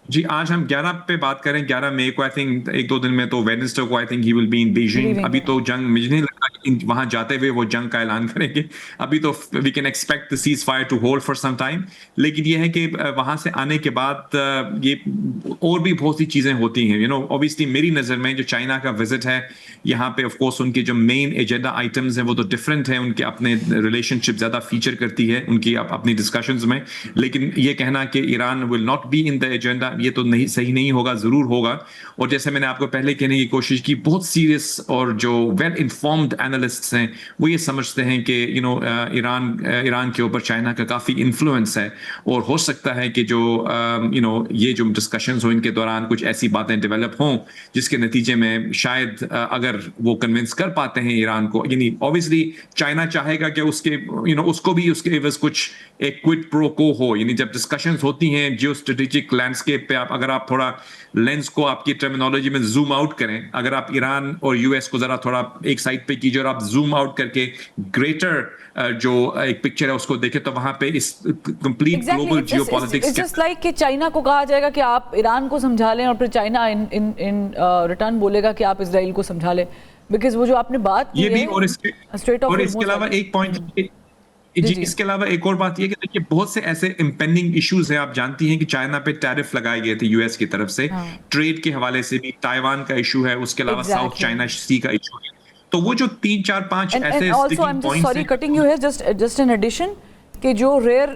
जी, आज हम 11 पे बात करें, 11 मई को, आई थिंक 1-2 दिन में, तो वेडनेसडे को I think he will be in Beijing. अभी तो जंग, मुझे नहीं लगता कि वहां जाते हुए वो जंग का ऐलान करेंगे, अभी तो we can expect the ceasefire to hold for some time. लेकिन ये है कि वहां से आने के बाद ये और भी बहुत सी चीजें होती हैं, यू नो। ऑब्वियसली मेरी नजर में जो चाइना का विजिट है, यहाँ पे ऑफ कोर्स उनके जो मेन एजेंडा आइटम्स हैं वो तो डिफरेंट है, उनके अपने रिलेशनशिप ज्यादा फीचर करती है उनकी अपनी डिस्कशंस में, लेकिन ये कहना कि Iran will not be in the agenda, ये तो नहीं, सही नहीं होगा, जरूर होगा। और जैसे मैंने आपको पहले कहने की कोशिश की, बहुत सीरियस और जो वेल इन्फॉर्म्ड एनालिस्ट्स हैं वो ये समझते हैं कि यू नो ईरान के ऊपर चाइना का काफी इन्फ्लुएंस है, और हो सकता है कि जो यू नो ये जो डिस्कशंस हो इनके दौरान कुछ ऐसी बातें डेवलप हों जिसके नतीजे में शायद अगर वो कन्विंस कर पाते हैं ईरान को, यानी ऑब्वियसली चाइना चाहेगा कि उसके यू नो उसको भी उसके एवज कुछ एक क्विड प्रो को हो, यानी जब डिस्कशंस होती हैं जियो स्ट्रेटेजिक लैंडस्केप पे, आप अगर आप थोड़ा लेंस को आपकी टर्मिनोलॉजी में जूम आउट करें, अगर आप ईरान और यूएस को जरा थोड़ा एक साइड पे कीजिए और आप जूम आउट करके ग्रेटर जो एक पिक्चर है उसको देखें, तो वहां पे इस complete global geopolitics just like कि चाइना को कहा जाएगा कि आप ईरान को समझा लें और फिर चाइना इन रिटर्न बोलेगा कि आप इजराइल को समझा लें। बिकॉज वो जो आपने बात की ये भी है और इसके स्ट्रेट ऑफ और इसके अलावा एक पॉइंट जी, इसके अलावा एक और बात ये कि देखिए बहुत से ऐसे इम्पेंडिंग इश्यूज हैं। आप जानती हैं कि चाइना पे टैरिफ लगाए गए थे यूएस की तरफ से, ट्रेड के हवाले से भी ताइवान का इशू है, उसके अलावा साउथ चाइना सी का इशू है। तो वो जो 3 4 5 and ऐसे also sticking I'm just points sorry हैं, cutting you here, just in addition कि जो रेयर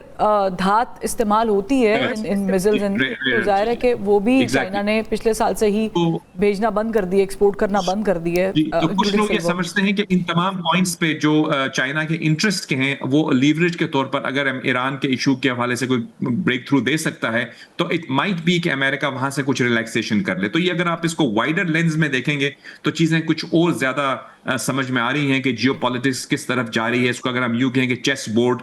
धात इस्तेमाल होती है इन मिसाइल्स तो जाहिर है कि वो भी चाइना ने पिछले साल से ही भेजना बंद कर दिया, एक्सपोर्ट करना बंद कर दिया है। तो कुछ लोग ये समझते हैं कि इन तमाम पॉइंट्स पे जो चाइना के इंटरेस्ट के हैं वो लीवरेज के तौर पर अगर ईरान के इशू के हवाले से कोई ब्रेक थ्रू दे सकता है तो इट माइट बी कि अमेरिका वहां से कुछ रिलैक्सेशन कर ले। तो ये अगर आप इसको वाइडर लेंस में देखेंगे तो चीजें कुछ और ज्यादा समझ में आ रही हैं कि जियोपॉलिटिक्स किस तरफ जा रही है। इसको अगर हम यूं कहें कि चेस बोर्ड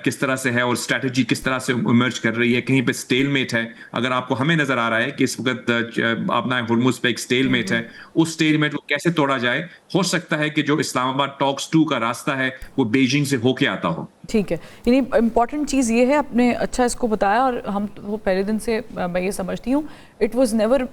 किस तरह से है और स्ट्रेटजी किस तरह से इमर्ज कर रही है, कहीं पे स्टेलमेट है। अगर आपको हमें नजर आ रहा है कि इस वक्त अपना हुर्मुज पे एक स्टेलमेट है, उस स्टेलमेट को कैसे तोड़ा जाए, हो सकता है कि जो इस्लामाबाद टॉक्स 2 का रास्ता है वो बीजिंग से होके आता हो। ठीक है, यानी इम्पॉर्टेंट चीज़ ये है, आपने अच्छा इसको बताया और हम वो पहले दिन से मैं ये समझती हूँ इट वाज नेवर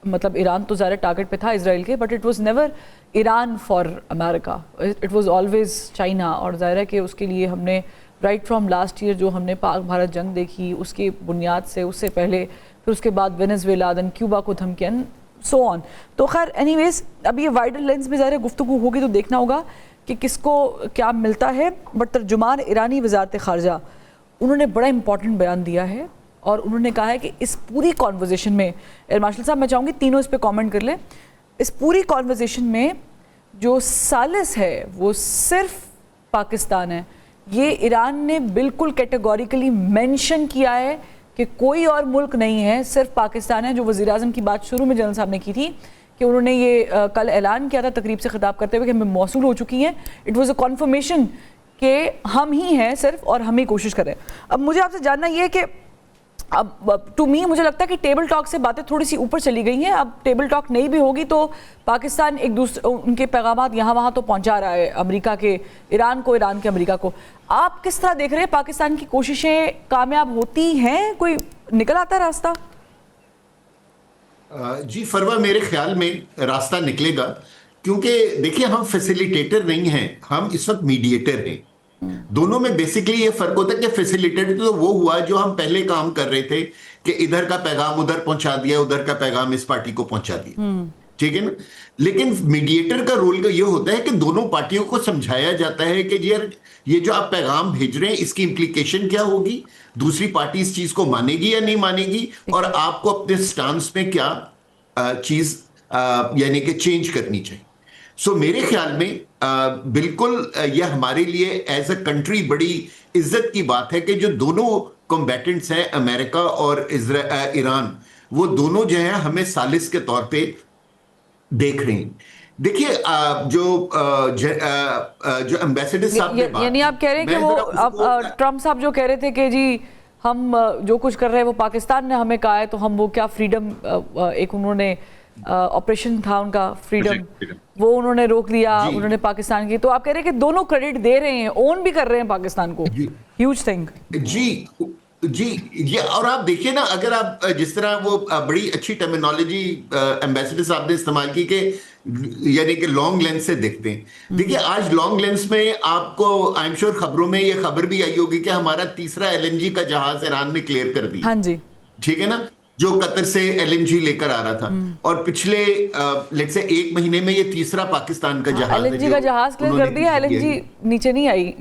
मतलब ईरान तो ज़्यादा टारगेट पे था इजराइल के, but it was never Iran for America, it was always China. और ज़ाहिर है कि उसके लिए हमने राइट फ्रॉम लास्ट ईयर जो हमने पाक भारत जंग देखी उसकी बुनियाद से, उससे पहले फिर उसके बाद वेनेजुएला, देन क्यूबा को धमकियां, सो ऑन। तो खैर एनीवेज अब ये वाइडर लेंस में ज़ाहिर गुफ्तगू होगी तो देखना होगा कि किसको क्या मिलता है। बट तर्जुमान ईरानी वजारत ख़ारजा उन्होंने बड़ा इंपॉर्टेंट बयान दिया है और उन्होंने कहा है कि इस पूरी कॉन्वर्जेशन में, एयर मार्शल साहब मैं चाहूँगी तीनों इस पर कमेंट कर लें, इस पूरी कॉन्वर्जेशन में जो सालिस है वो सिर्फ पाकिस्तान है। ये ईरान ने बिल्कुल कैटेगोरिकली मेंशन किया है कि कोई और मुल्क नहीं है, सिर्फ पाकिस्तान है। जो वज़ीर आज़म की बात शुरू में जनरल साहब ने की थी कि उन्होंने ये कल ऐलान किया था तकरीब से खिताब करते हुए कि हमें मौसूल हो चुकी हैं, इट वाज अ कन्फर्मेशन कि हम ही हैं सिर्फ और हम ही कोशिश करें। अब मुझे आपसे जानना ये है कि अब टू मी मुझे लगता है कि टेबल टॉक से बातें थोड़ी सी ऊपर चली गई हैं। अब टेबल टॉक नहीं भी होगी तो पाकिस्तान एक दूसरे उनके पैगामात यहाँ वहाँ तो पहुँचा रहा है, अमेरिका के ईरान को, ईरान के अमेरिका को। आप किस तरह देख रहे हैं, पाकिस्तान की कोशिशें कामयाब होती हैं, कोई निकल आता है रास्ता? जी फरवा, मेरे ख्याल में रास्ता निकलेगा, क्योंकि देखिए हम फैसिलिटेटर नहीं हैं, हम इस वक्त मीडिएटर हैं। दोनों में बेसिकली ये फर्क होता है कि फैसिलिटेटर तो वो हुआ जो हम पहले काम कर रहे थे कि इधर का पैगाम उधर पहुंचा दिया, उधर का पैगाम इस पार्टी को पहुंचा दिया, ठीक है ना। लेकिन मीडिएटर का रोल का ये होता है कि दोनों पार्टियों को समझाया जाता है कि यार ये जो आप पैगाम भेज रहे हैं इसकी इम्प्लीकेशन क्या होगी, दूसरी पार्टी इस चीज को मानेगी या नहीं मानेगी, और आपको अपने स्टांस में क्या चीज यानी कि चेंज करनी चाहिए। सो मेरे ख्याल में बिल्कुल यह हमारे लिए एज अ कंट्री बड़ी इज्जत की बात है कि जो दोनों कॉम्बैटेंट्स हैं, अमेरिका और ईरान, वो दोनों जो है हमें सालिस के तौर पे देख रहे हैं। देखिए जो एम्बेसडर साहब ने बात, यानी आप कह रहे हैं कि वो ट्रम्प साहब जो कह रहे थे कि जी हम जो कुछ कर रहे हैं वो पाकिस्तान ने हमें कहा है, तो हम वो क्या फ्रीडम, एक उन्होंने ऑपरेशन था उनका फ्रीडम, वो उन्होंने रोक दिया उन्होंने पाकिस्तान की। तो आप कह रहे हैं कि दोनों क्रेडिट दे रहे हैं, ओन भी कर रहे हैं पाकिस्तान को, ह्यूज थिंग। जी ये, और आप देखिए ना, अगर आप जिस तरह वो बड़ी अच्छी टर्मिनोलॉजी एम्बेसडर साहब ने इस्तेमाल की कि यानी कि लॉन्ग लेंस से देखते हैं। देखिए आज लॉन्ग लेंस में आपको आई एम श्योर खबरों में ये खबर भी आई होगी कि हमारा तीसरा एलएनजी का जहाज ईरान ने क्लियर कर दिया। हाँ जी, ठीक है ना, जो कतर से एलएनजी लेकर आ रहा था, और पिछले लेट्स से 1 महीने में ये तीसरा पाकिस्तान का जहाज, एलएनजी का जहाज क्लियर कर दिया, एलएनजी नीचे नहीं आई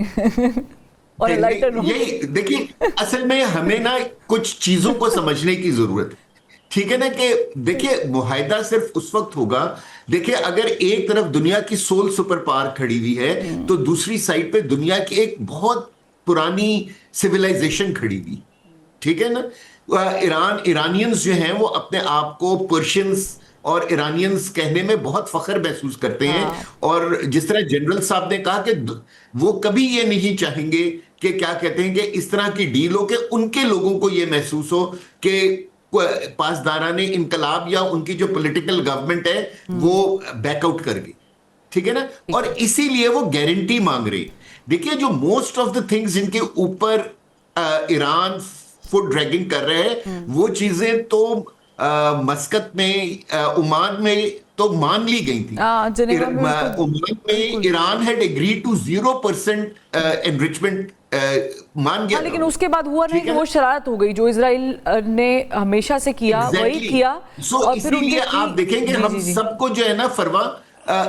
और यही देखिए, असल में हमें ना कुछ चीजों को समझने की जरूरत है, ठीक है ना, कि देखिए मुआहिदा सिर्फ उस वक्त होगा, देखिए अगर एक तरफ दुनिया की सोल सुपर पावर खड़ी हुई है तो दूसरी साइड पे दुनिया की एक बहुत पुरानी सिविलाइजेशन खड़ी हुई, ठीक है ना। ईरानियंस जो हैं वो अपने आप को पर्शियंस और ईरानियंस कहने में बहुत फख्र महसूस करते हैं। और जिस तरह जनरल साहब ने कहा कि वो कभी ये नहीं चाहेंगे कि क्या कहते हैं कि इस तरह की डील हो कि उनके लोगों को ये महसूस हो कि पासदाराने इनकलाब या उनकी जो पॉलिटिकल गवर्नमेंट है वो बैकआउट कर गई, ठीक है ना। और इसीलिए वो गारंटी मांग रहे। देखिए जो मोस्ट ऑफ द थिंग्स जिनके ऊपर ईरान फुट ड्रैगिंग कर रहे हैं वो चीजें तो मस्कत में, ओमान में तो मान ली गई थी। जिनेवा में ओमान में Iran had agreed to 0% enrichment मान गया। लेकिन उसके बाद हुआ नहीं कि वो शरारत हो गई जो इजराइल ने हमेशा से किया, वही किया। और इसीलिए आप देखेंगे हम सबको जो है ना फरवा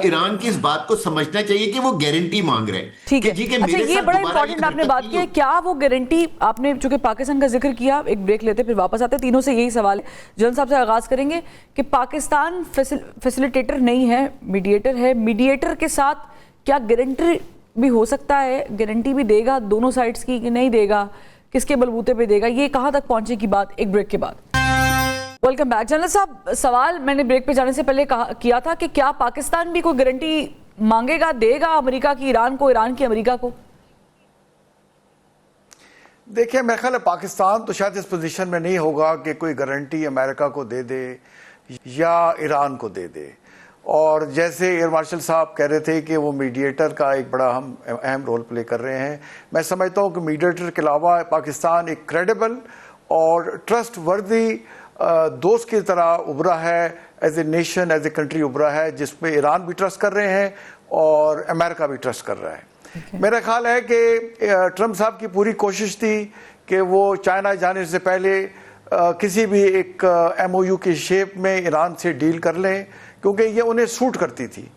ईरान की इस बात को समझना चाहिए कि वो गारंटी मांग रहे हैं। ठीक है, अच्छा ये बड़ा इंपॉर्टेंट आपने बात की है, क्या वो गारंटी आपने चूंकि पाकिस्तान का जिक्र किया, एक ब्रेक लेते फिर वापस आते। तीनों से यही सवाल है, जनरल साहब से आगाज करेंगे कि पाकिस्तान फैसिलिटेटर नहीं है, मीडिएटर है। मीडिएटर के साथ क्या गारंटी भी हो सकता है, गारंटी भी देगा दोनों साइड्स की कि नहीं देगा, किसके बलबूते पे देगा, ये कहां तक पहुंचे की बात एक ब्रेक के बाद। Welcome back. जनरल साहब, सवाल मैंने ब्रेक पे जाने से पहले किया था कि क्या पाकिस्तान भी कोई गारंटी मांगेगा, देगा अमेरिका की ईरान को, ईरान की अमेरिका को? देखिए, मेरा ख्याल है पाकिस्तान तो शायद इस पोजीशन में नहीं होगा कि कोई गारंटी अमेरिका को दे दे या ईरान को दे दे। और जैसे एयर मार्शल साहब कह रहे थे कि वो मीडिएटर का एक बड़ा अहम रोल प्ले कर रहे हैं, मैं समझता हूँ कि मीडिएटर के अलावा पाकिस्तान एक क्रेडिबल और ट्रस्ट वर्दी दोस्त की तरह उभरा है, as a nation, as a country उभरा है, जिसमें ईरान भी ट्रस्ट कर रहे हैं और अमेरिका भी ट्रस्ट कर रहा है। मेरा ख्याल है कि ट्रम्प साहब की पूरी कोशिश थी कि वो चाइना जाने से पहले किसी भी एक MOU की शेप में ईरान से डील कर लें, क्योंकि ये उन्हें सूट करती थी।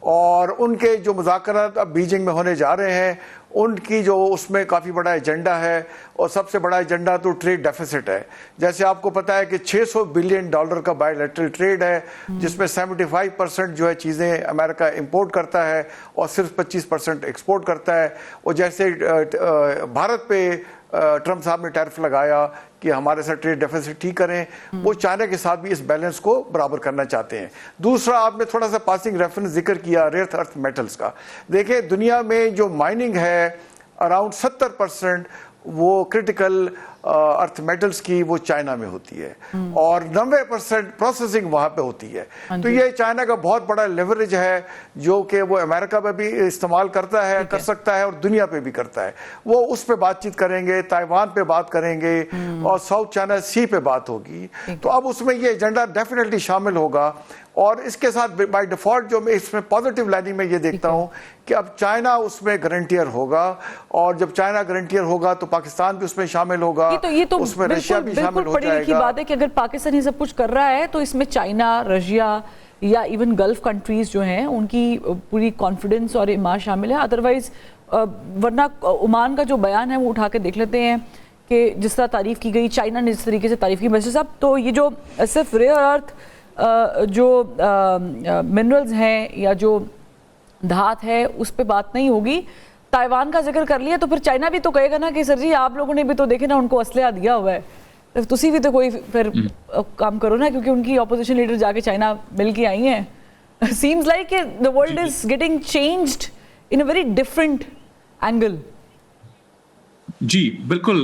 और उनके जो मुज़ाकरात अब बीजिंग में होने जा रहे हैं, उनकी जो उसमें काफ़ी बड़ा एजेंडा है, और सबसे बड़ा एजेंडा तो ट्रेड डेफिसिट है। जैसे आपको पता है कि $600 बिलियन का बायलैटरल ट्रेड है, जिसमें 75% जो है चीज़ें अमेरिका इंपोर्ट करता है और सिर्फ 25% एक्सपोर्ट करता है। और जैसे भारत पे ट्रम्प साहब ने टैरिफ लगाया कि हमारे साथ ट्रेड डेफिसिट ठीक करें, वो चाइना के साथ भी इस बैलेंस को बराबर करना चाहते हैं। दूसरा, आपने थोड़ा सा पासिंग रेफरेंस जिक्र किया रेयर अर्थ मेटल्स का। देखिए, दुनिया में जो माइनिंग है अराउंड 70% वो क्रिटिकल अर्थ मेटल्स की वो चाइना में होती है, और 90% प्रोसेसिंग वहां पे होती है। तो ये चाइना का बहुत बड़ा लेवरेज है जो कि वो अमेरिका में भी इस्तेमाल करता है, कर सकता है, और दुनिया पे भी करता है। वो उस पे बातचीत करेंगे, ताइवान पे बात करेंगे, और साउथ चाइना सी पे बात होगी। तो अब उसमें ये एजेंडा डेफिनेटली शामिल होगा। और इसके साथ बाय डिफॉल्ट जो मैं इसमें पॉजिटिव लाइनिंग में ये देखता हूं कि अब चाइना उसमें गारंटियर होगा, और जब चाइना गारंटियर होगा तो पाकिस्तान भी उसमें शामिल होगा, ये तो उसमें रशिया भी शामिल हो जाएगा। की बात है कि अगर पाकिस्तान ये सब कुछ कर रहा है तो इसमें चाइना, रशिया या इवन गल्फ कंट्रीज जो हैं उनकी पूरी कॉन्फिडेंस और ईमान शामिल है। अदरवाइज वरना ओमान का जो बयान है वो उठा के देख लेते हैं कि जिस तरह तारीफ की गई, चाइना ने जिस तरीके से तारीफ की। वैसे साहब, तो ये जो सिर्फ रेयर अर्थ जो मिनरल्स हैं या जो धात है उस पे बात नहीं होगी। ताइवान का जिक्र कर लिया तो फिर चाइना भी तो कहेगा ना कि सर जी आप लोगों ने भी तो देखे ना उनको असलहा दिया हुआ है, तो तुसी भी तो कोई फिर काम करो ना, क्योंकि उनकी ऑपोजिशन लीडर जाके चाइना मिल के आई हैं। Seems like the world is getting changed in a very different angle. जी बिल्कुल,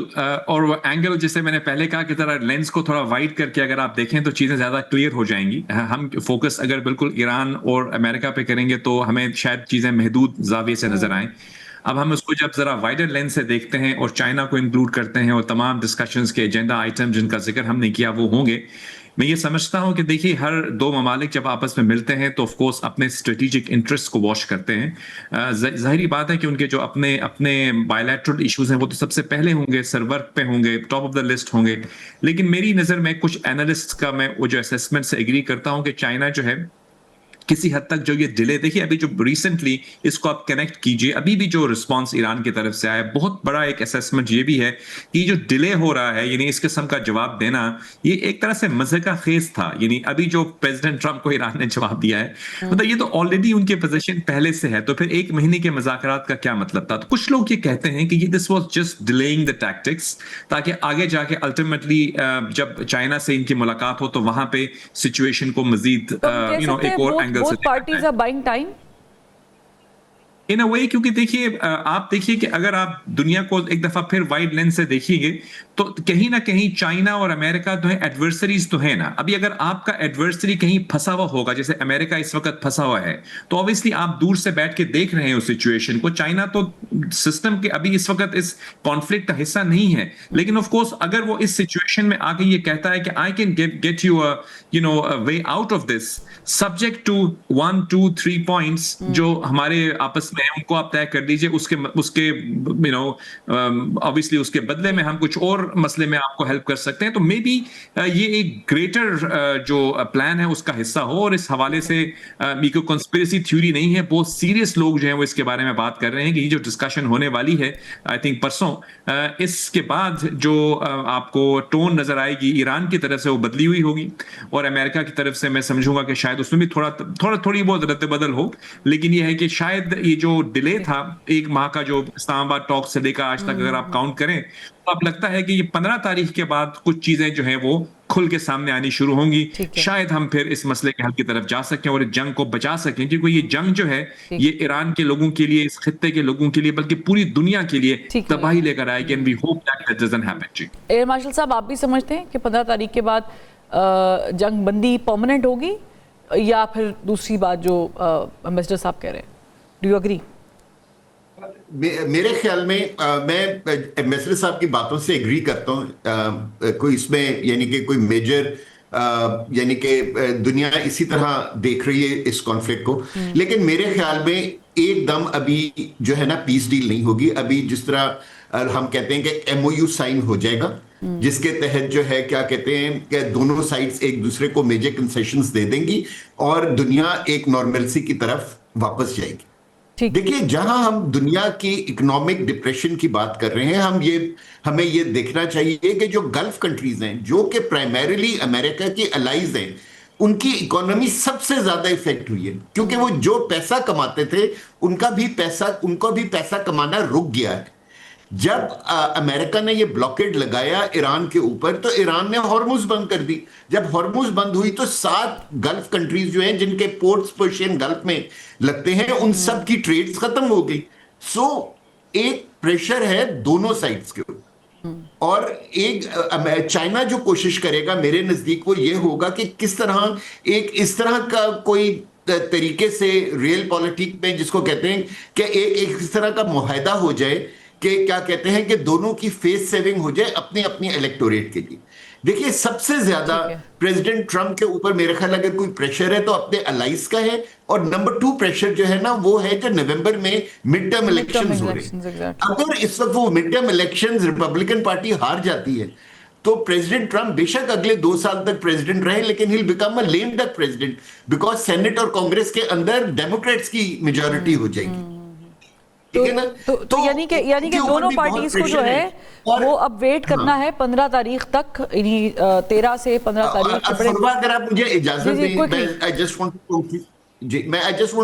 और वो एंगल जैसे मैंने पहले कहा कि तरह लेंस को थोड़ा वाइड करके अगर आप देखें तो चीज़ें ज़्यादा क्लियर हो जाएंगी। हम फोकस अगर बिल्कुल ईरान और अमेरिका पे करेंगे तो हमें शायद चीज़ें महदूद जाविये से नजर आएं। अब हम उसको जब जरा वाइडर लेंस से देखते हैं और चाइना को इंक्लूड करते हैं और तमाम डिस्कशंस के एजेंडा आइटम जिनका जिक्र हमने किया वो होंगे, मैं ये समझता हूं कि देखिए हर दो ममालिक जब आपस में मिलते हैं तो ऑफ कोर्स अपने स्ट्रेटेजिक इंटरेस्ट को वॉश करते हैं। जाहिर बात है कि उनके जो अपने अपने बायलैटरल इश्यूज हैं वो तो सबसे पहले होंगे, सर्वर पे होंगे, टॉप ऑफ द लिस्ट होंगे। लेकिन मेरी नज़र में कुछ एनालिस्ट का मैं वो जो असेसमेंट से एग्री करता हूं कि चाइना जो है किसी हद तक जो ये डिले, देखिए अभी जो रिसेंटली इसको आप कनेक्ट कीजिए, अभी भी जो रिस्पांस ईरान की तरफ से आया, बहुत बड़ा एक असेसमेंट ये भी है कि जो डिले हो रहा है, यानी इस किस्म का जवाब देना, ये एक तरह से मजे का खेज था। यानी अभी जो प्रेसिडेंट ट्रंप को ईरान ने जवाब दिया है, मतलब ये तो ऑलरेडी उनके पोजीशन पहले से है, तो फिर एक महीने के मुज़ाकरात का क्या मतलब था? तो कुछ लोग ये कहते हैं कि ये this was just delaying the tactics, ताकि आगे जाके अल्टीमेटली जब चाइना से इनकी मुलाकात हो तो वहां पे सिचुएशन को मजीद एक और angle both parties are buying time? इन अ वे, क्योंकि देखिए आप देखिए कि अगर आप दुनिया को एक दफा फिर वाइड लेंस से देखिएगे तो कहीं ना कहीं चाइना और अमेरिका जो है एडवर्सरीज तो है ना। अभी अगर आपका एडवर्सरी कहीं फंसा हुआ होगा, जैसे अमेरिका इस वक्त फंसा हुआ है, तो ऑब्वियसली आप दूर से बैठ के देख रहे हैं उस सिचुएशन को। चाइना तो सिस्टम के अभी इस वक्त इस कॉन्फ्लिक्ट का हिस्सा नहीं है, लेकिन ऑफ कोर्स अगर वो इस सिचुएशन में आके ये कहता है कि I can get you way out of this subject to 1 2 3 points जो हमारे आपस में उनको आप तय कर दीजिए, उसके ऑब्वियसली उसके बदले में हम कुछ और मसले में आपको हेल्प कर सकते हैं, तो मे बी ये एक ग्रेटर जो प्लान है उसका हिस्सा हो। और इस हवाले से ये कोई कंस्पिरेसी थ्योरी नहीं है, बहुत सीरियस लोग जो हैं वो इसके बारे में बात कर रहे हैं कि ये जो डिस्कशन होने वाली है आई थिंक परसों, इसके बाद जो आपको टोन नजर आएगी ईरान की तरफ से वो बदली हुई होगी, और अमेरिका की तरफ से मैं समझूंगा कि शायद उसमें भी थोड़ी बहुत रद्द बदल हो। लेकिन ये है कि शायद ये जो डिले था 1 माह का, जो इस्लामाबाद टॉक से लेकर आज तक अगर आप काउंट करें, तो अब लगता है कि ये 15 तारीख के बाद कुछ चीजें जो हैं वो खुल के सामने आनी शुरू होंगी। शायद हम फिर इस मसले के हल की तरफ जा सकें और इस जंग को बचा सकें, क्योंकि ये जंग जो है ये ईरान के लोगों के लिए, इस खित्ते के लोगों के लिए, बल्कि पूरी दुनिया के लिए तबाही लेकर आएगी। And we hope that doesn't happen. जी एयर मार्शल साहब, आप भी समझते हैं कि 15 तारीख के बाद जंग बंदी परमानेंट होगी, या फिर दूसरी बात जो एम्बेसडर साहब कह रहे हैं, डू यू एग्री? मेरे ख्याल में मैं एम्बेसडर साहब की बातों से एग्री करता हूँ। कोई इसमें यानी कि कोई मेजर यानी कि दुनिया इसी तरह देख रही है इस कॉन्फ्लिक्ट को, लेकिन मेरे ख्याल में एकदम अभी जो है ना पीस डील नहीं होगी। अभी जिस तरह हम कहते हैं कि MOU साइन हो जाएगा, जिसके तहत जो है क्या कहते हैं कि दोनों साइड्स एक दूसरे को मेजर कंसेशंस दे देंगी और दुनिया एक नॉर्मलसी की तरफ वापस जाएगी। देखिए, जहां हम दुनिया की इकोनॉमिक डिप्रेशन की बात कर रहे हैं, हमें ये देखना चाहिए कि जो गल्फ कंट्रीज हैं, जो कि प्राइमरीली अमेरिका के अलाइज हैं, उनकी इकोनॉमी सबसे ज्यादा इफेक्ट हुई है, क्योंकि वो जो पैसा कमाते थे उनको भी पैसा कमाना रुक गया है। जब अमेरिका ने ये ब्लॉकेड लगाया ईरान के ऊपर, तो ईरान ने हॉर्मुज बंद कर दी। जब हॉर्मुज बंद हुई तो 7 गल्फ कंट्रीज जो हैं जिनके पोर्ट्स पर्शियन गल्फ में लगते हैं, उन सब की ट्रेड्स खत्म हो गई। सो एक प्रेशर है दोनों साइड्स के ऊपर, और एक चाइना जो कोशिश करेगा मेरे नजदीक वो ये होगा कि किस तरह एक इस तरह का कोई तरीके से रियल पॉलिटिक में, जिसको कहते हैं कि एक इस तरह का मुआहदा हो जाए कि क्या कहते हैं कि दोनों की फेस सेविंग हो जाए अपनी अपनी इलेक्टोरेट के लिए। देखिए, सबसे ज्यादा प्रेसिडेंट ट्रंप के ऊपर मेरे ख्याल अगर कोई प्रेशर है तो अपने अलाइज का है, और नंबर 2 प्रेशर जो है ना वो है जो नवंबर में मिड टर्म इलेक्शंस हो रहे हैं। अगर इस वक्त वो mid term elections Republican party हार जाती है तो प्रेसिडेंट ट्रंप बेशक अगले 2 साल तक प्रेसिडेंट रहे, लेकिन he will become a lame duck president, because senate और कांग्रेस के अंदर डेमोक्रेट्स की मेजॉरिटी हो जाएगी। तो यानी कि दोनों पार्टीज को जो है वो अब वेट करना है 15 तारीख तक, 13 से 15 तारीख। अगर आप मुझे इजाजत दें, I just want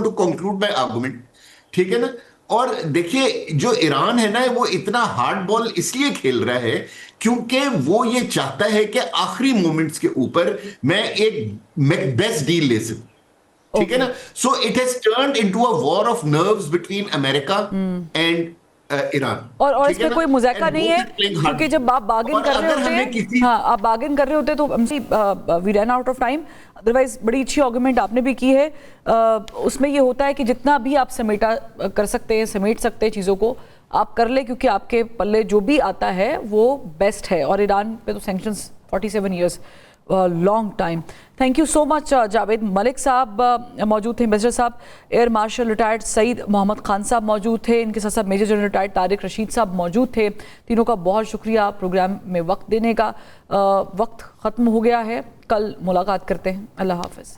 to conclude my argument, ठीक है ना। और देखिए, जो ईरान है ना वो इतना हार्ड बॉल इसलिए खेल रहा है क्योंकि वो ये चाहता है कि आखिरी मोमेंट्स के ऊपर मैं एक बेस्ट डील ले सकूं, ठीक है ना। So it has turned into a war of nerves between America and Iran. और इसमें कोई मुज़ायका नहीं है, क्योंकि जब आप बार्गेन कर रहे होते हैं, हाँ आप बार्गेन कर रहे होते हैं तो we run out of time. Otherwise बड़ी अच्छी आर्गुमेंट आपने भी की है। उसमें ये होता है कि जितना भी आप समेट सकते हैं चीज़ों को आप कर ले, क्योंकि आपके पल्ले जो भी आता है वो बेस्ट है। और ईरान पे तो sanctions 47 years long time. Thank you so much. Javed Malik साहब मौजूद थे, एम्बेसडर साहब, air marshal retired Saeed Mohammad Khan साहब मौजूद थे, इनके साथ साथ major general retired Tariq Rashid साहब मौजूद थे। तीनों का बहुत शुक्रिया प्रोग्राम में वक्त देने का। वक्त ख़त्म हो गया है, कल मुलाकात करते हैं। अल्लाह हाफ़िज़।